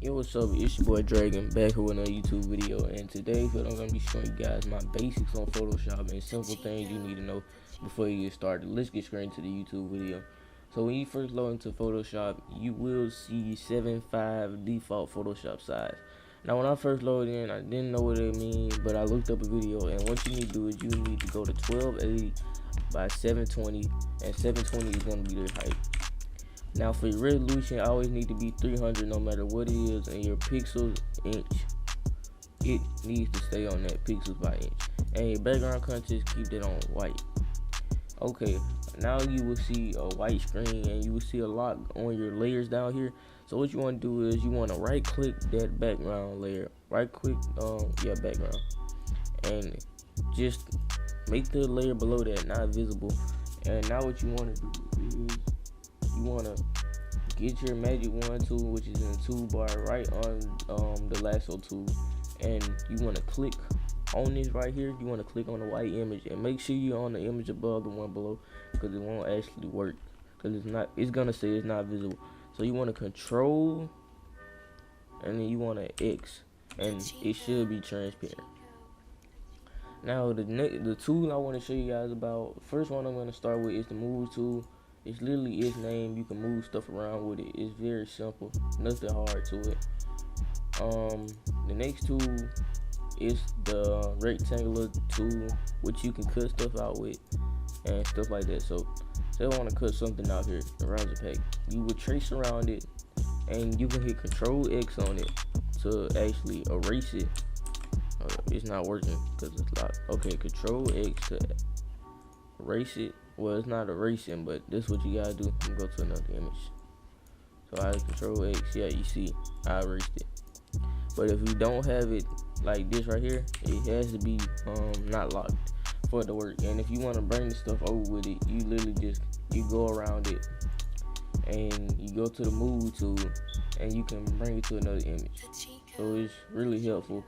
Yo, what's up? It's your boy Dragon back here with another YouTube video, and today I'm gonna be showing you guys my basics on Photoshop and simple things you need to know before you get started. Let's get straight into the YouTube video. So when you first log into Photoshop, you will see 7.5 default Photoshop size. Now when I first logged in, I didn't know what it means, but I looked up a video, and what you need to do is you need to go to 1280 by 720, and 720 is gonna be the height. Now for your resolution, I always need to be 300 no matter what it is, and your pixels inch, it needs to stay on that pixels by inch. And your background content, keep that on white. Okay, now you will see a white screen, and you will see a lot on your layers down here. So what you want to do is you want to right click that background layer, right click background, and just make the layer below that not visible. And now what you want to do is you want to get your magic wand tool, which is in the toolbar right on the lasso tool, and you want to click on this right here. You want to click on the white image, and make sure you're on the image above the one below, because it won't actually work, because it's gonna say it's not visible. So you want to control, and then you want to X, and it should be transparent. Now the tool I want to show you guys about, first one I'm going to start with is the move tool. It's literally its name. You can move stuff around with it. It's very simple, nothing hard to it. The next tool is the rectangular tool, which you can cut stuff out with and stuff like that. So say I want to cut something out here around the pack, you would trace around it, and you can hit Control X on it to actually erase it. It's not working because it's locked. Okay, Control X to erase it. Well, it's not erasing, but this is what you gotta do. I'm gonna go to another image. So I Control X. Yeah, you see, I erased it. But if you don't have it like this right here, it has to be not locked for it to work. And if you want to bring the stuff over with it, you literally just go around it, and you go to the move tool, and you can bring it to another image. So it's really helpful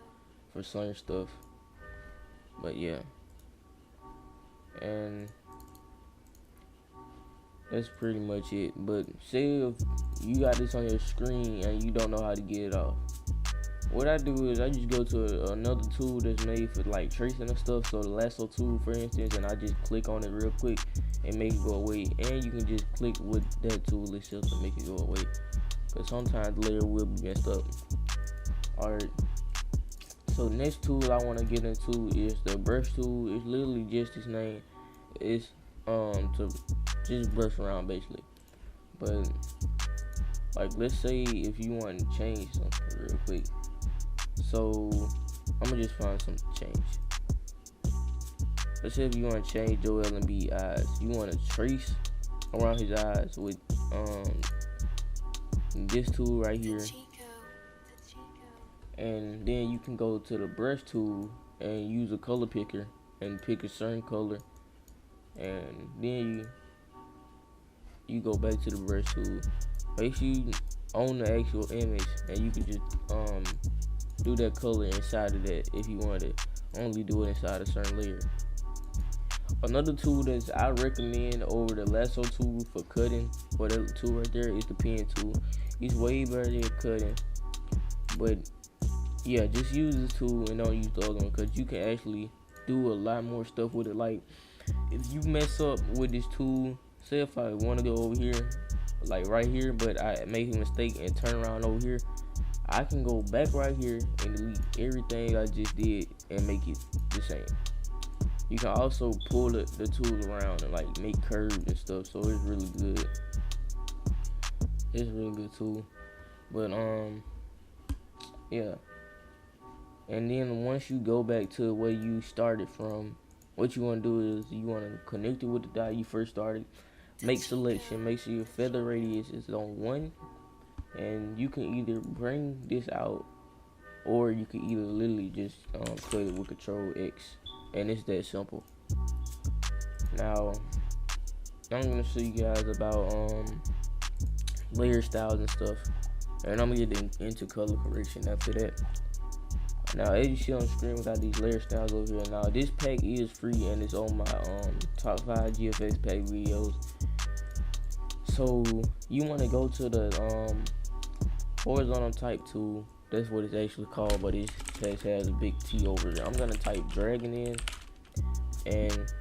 for certain stuff. But yeah, and that's pretty much it. But say if you got this on your screen and you don't know how to get it off, what I do is I just go to another tool that's made for like tracing and stuff. So the lasso tool, for instance, and I just click on it real quick and make it go away. And you can just click with that tool itself to make it go away, because sometimes the layer will be messed up. Alright, so the next tool I want to get into is the brush tool. It's literally just its name. It's to just brush around basically. But like, let's say if you want to change something real quick, so I'm gonna just find something to change. Let's say if you want to change Joel Embiid's eyes, you want to trace around his eyes with this tool right here, and then you can go to the brush tool and use a color picker and pick a certain color, and then you go back to the brush tool. Make sure you own the actual image, and you can just do that color inside of that if you want to only do it inside a certain layer. Another tool that I recommend over the lasso tool for cutting, or the tool right there, is the pen tool. It's way better than cutting, but yeah, just use this tool and don't use the other one, because you can actually do a lot more stuff with it. Like, if you mess up with this tool, say if I want to go over here, like right here, but I make a mistake and turn around over here, I can go back right here and delete everything I just did and make it the same. You can also pull the tool around and like make curves and stuff, so it's really good. It's a really good tool. But yeah. And then once you go back to where you started from, what you want to do is you want to connect it with the dot you first started. Make selection. Make sure your feather radius is on 1, and you can either bring this out, or you can either literally just cut it with Control X, and it's that simple. Now I'm gonna show you guys about layer styles and stuff, and I'm gonna get into color correction after that. Now, as you see on the screen, we got these layer styles over here. Now, this pack is free, and it's on my top 5 GFX pack videos. So you want to go to the horizontal type tool. That's what it's actually called, but it text has a big T over there. I'm gonna type dragon in, and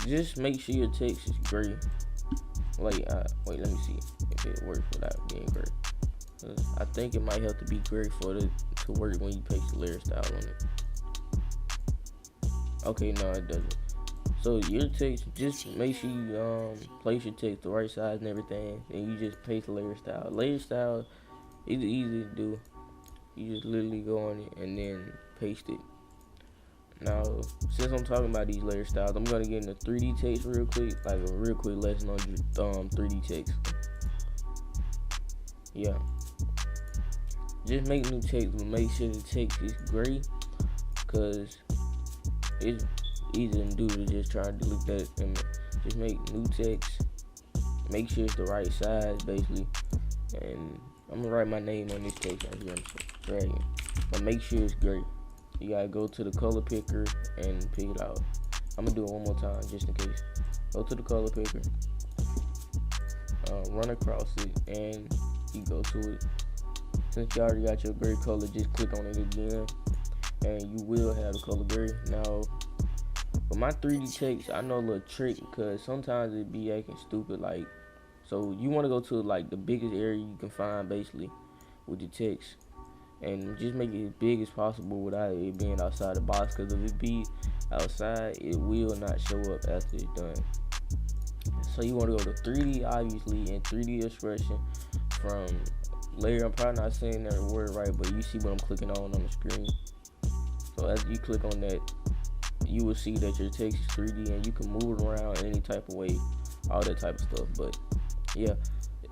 just make sure your text is gray. Wait, let me see if it works without being gray. I think it might have to be gray for it to work when you paste the layer style on it. Okay, no, it doesn't. So your text, just make sure you place your text the right size and everything, and you just paste the layer style. Layer style is easy to do. You just literally go on it and then paste it. Now, since I'm talking about these layer styles, I'm gonna get into 3D text real quick, like a real quick lesson on 3D text. Yeah, just make new text, but make sure the text is gray, cause it's easy to do to just try to delete that image. Just make new text, make sure it's the right size basically, and I'm gonna write my name on this text right here. I'm Dragon, but make sure it's gray. You gotta go to the color picker and pick it out. I'm gonna do it one more time just in case. Go to the color picker, run across it, and you go to it. Since you already got your gray color, just click on it again, and you will have the color gray. Now, for my 3D text, I know a little trick because sometimes it be acting stupid. Like, so you want to go to like the biggest area you can find basically with your text, and just make it as big as possible without it being outside the box, because if it be outside, it will not show up after it's done. So you want to go to 3D, obviously, and 3D expression from layer. I'm probably not saying that word right, but you see what I'm clicking on the screen. So as you click on that, you will see that your text is 3D, and you can move it around any type of way, all that type of stuff. But yeah,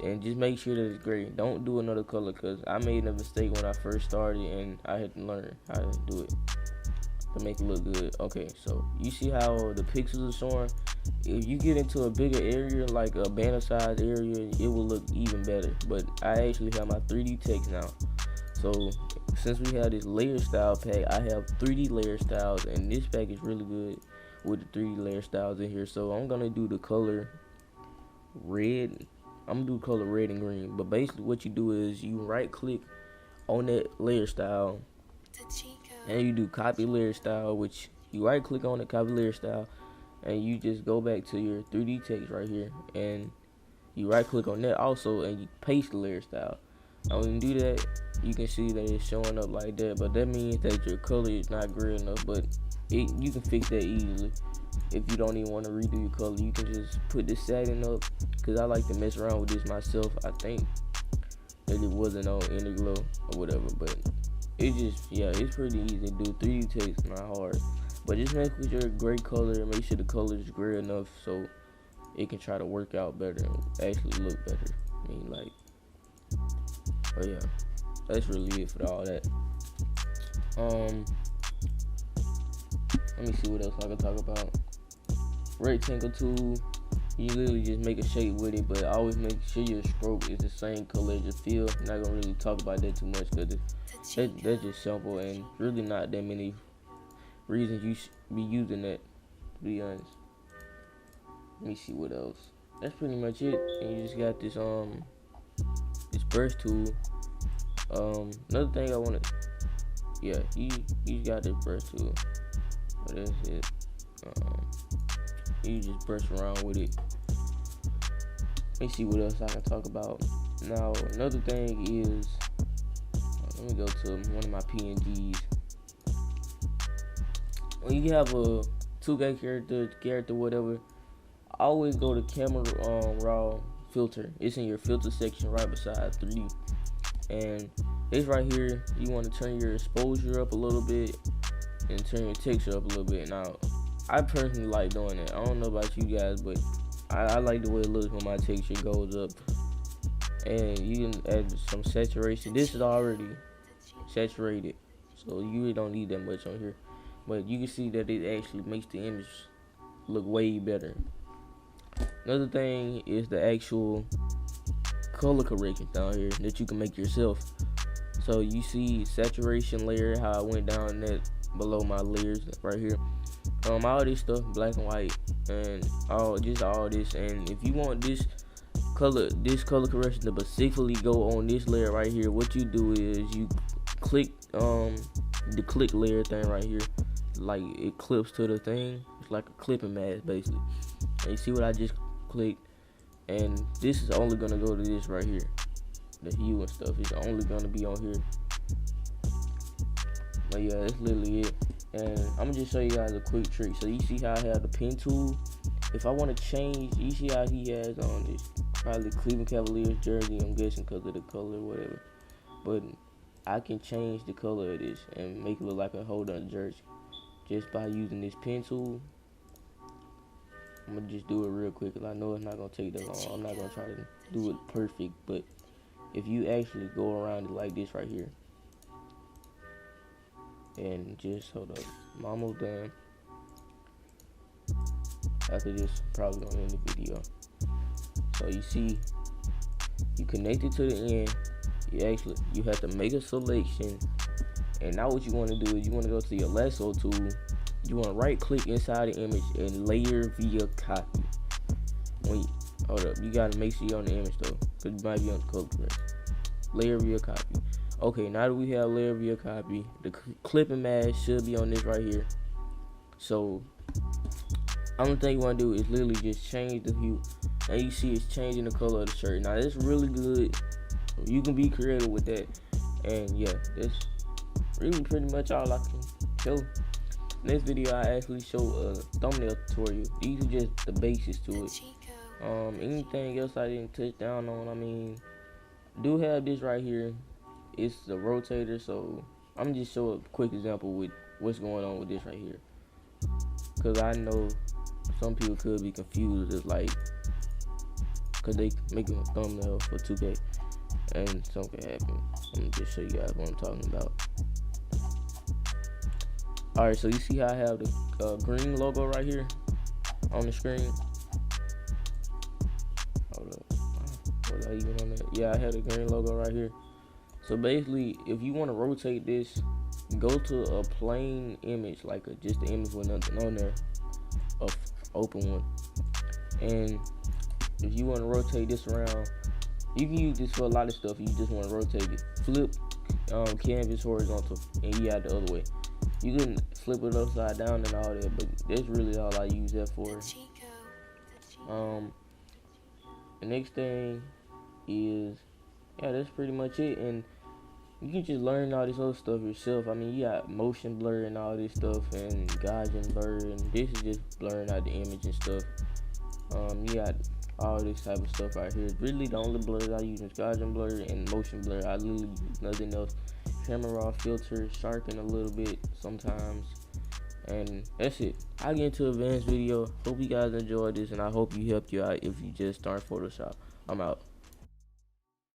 and just make sure that it's gray. Don't do another color, because I made a mistake when I first started, and I had to learn how to do it to make it look good. Okay, so you see how the pixels are showing? If you get into a bigger area, like a banner size area, it will look even better. But I actually have my 3D text now. So since we have this layer style pack, I have 3D layer styles, and this pack is really good with the 3D layer styles in here. So I'm gonna do the color red. I'm gonna do color red and green. But basically what you do is you right click on that layer style, and you do copy layer style, which you right click on the copy layer style, and you just go back to your 3D text right here, and you right click on that also, and you paste the layer style. Now when you do that, you can see that it's showing up like that, but that means that your color is not gray enough. But you can fix that easily. If you don't even want to redo your color, you can just put this setting up, because I like to mess around with this myself. I think that it wasn't on Interglow or whatever, but it's just, yeah, it's pretty easy to do. 3D text not hard, but just make with your gray color, make sure the color is gray enough so it can try to work out better and actually look better. I mean, like, but yeah, that's really it for all that. Let me see what else I can talk about. Rectangle tool, you literally just make a shape with it, but always make sure your stroke is the same color as your fill. I'm not gonna really talk about that too much, because that's just simple and really not that many reasons you should be using that, to be honest. Let me see what else. That's pretty much it. And you just got this this brush tool. Another thing I wanna, yeah, you got this brush tool. But that's it. You just brush around with it. Let me see what else I can talk about. Now, another thing is, let me go to one of my PNGs. When you have a 2K character, whatever, I always go to camera raw filter. It's in your filter section right beside 3D. And this right here, you want to turn your exposure up a little bit and turn your texture up a little bit. Now, I personally like doing it. I don't know about you guys, but I like the way it looks when my texture goes up. And you can add some saturation. This is already saturated, so you really don't need that much on here. But you can see that it actually makes the image look way better. Another thing is the actual color corrections down here that you can make yourself. So you see saturation layer, how I went down that below my layers right here. All this stuff black and white, and all this. And if you want this this color correction to specifically go on this layer right here, what you do is you click the click layer thing right here, like it clips to the thing. It's like a clipping mask basically. And you see what I just clicked, and this is only gonna go to this right here. The hue and stuff is only gonna be on here. But yeah, that's literally it. And I'm gonna just show you guys a quick trick. So you see how I have the pen tool. If I want to change, you see how he has on this probably Cleveland Cavaliers jersey, I'm guessing because of the color or whatever. But I can change the color of this and make it look like a whole other jersey just by using this pen tool. I'm gonna just do it real quick because I know it's not gonna take that long. I'm not gonna try to do it perfect, but if you actually go around it like this right here, and just hold up, I'm almost done. After this, probably gonna end the video. So you see, you connect it to the end. You have to make a selection, and now what you want to do is you want to go to your lasso tool. You want to right click inside the image and layer via copy. Hold up, you gotta make sure you're on the image though, because you might be on the color correction. Layer via copy. Okay, now that we have layer via copy, the clipping mask should be on this right here. So only thing you want to do is literally just change the hue, and you see it's changing the color of the shirt. Now that's really good. You can be creative with that, and yeah, that's really pretty much all I can show. Next video I actually show a thumbnail tutorial. These are just the basics to it. Anything else I didn't touch down on, I mean, do have this right here. It's the rotator, so I'm just show a quick example with what's going on with this right here, because I know some people could be confused. It's like, because they making a thumbnail for 2K and something can happen. I'm gonna just show you guys what I'm talking about. Alright, so you see how I have the green logo right here on the screen? Hold up, was I even on that? Yeah, I had the green logo right here. So basically, if you want to rotate this, go to a plain image, like just an image with nothing on there, a open one. And if you want to rotate this around, you can use this for a lot of stuff. You just want to rotate it. Flip canvas horizontal, and you got the other way. You can flip it upside down and all that, but that's really all I use that for. The next thing is, yeah, that's pretty much it. And you can just learn all this other stuff yourself. I mean, you got motion blur and all this stuff, and Gaussian blur, and this is just blurring out the image and stuff. You got all this type of stuff right here. Really, the only blurs I use is Gaussian blur and motion blur. I literally use nothing else. Camera raw filter, sharpen a little bit sometimes, and that's it. I'll get into advanced video. Hope you guys enjoyed this, and I hope you helped you out if you just start Photoshop. I'm out.